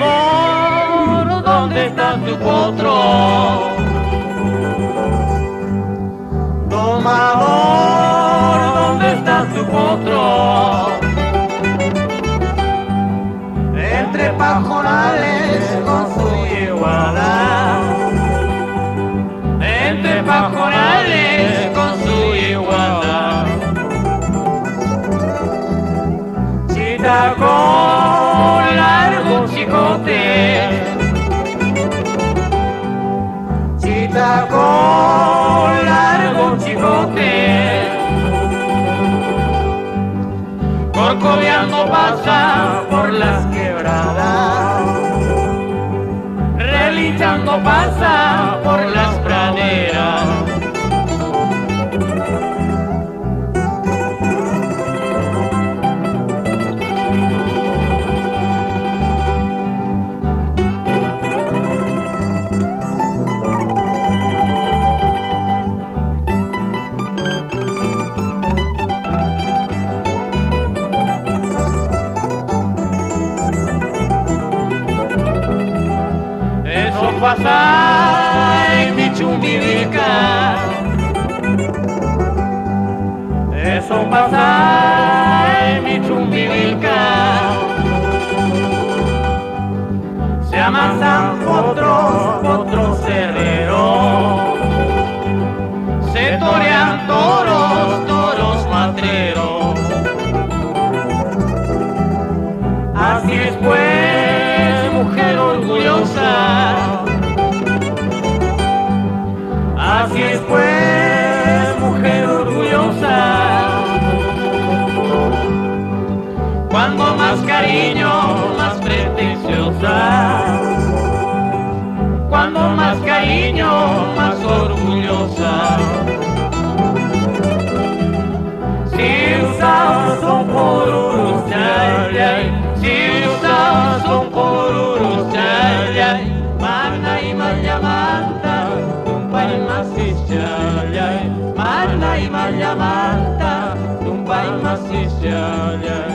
Domador, ¿dónde está tu potro? Domador, ¿dónde está tu potro? Entre pajonales con su iguana, entre pajonales con su iguana. Chita con largo chicote, chita con largo chicote, corcoveando pasa por las quebradas, relinchando pasa por las praderas. Eso pasa en mi Chumbivilca, eso pasa en mi Chumbivilca. Se amasan potros herreros, se torean toros matreros. Así es pues, mujer orgullosa, así es pues, mujer orgullosa. Cuando más cariño, más pretenciosa, cuando más cariño, más orgullosa. Si usas un porurus, ay, ay, si usas un porurus, ay, ay, mana y mayamanta, tumpay masisya, ay, mana y mayamanta, tumpay masisya, ay.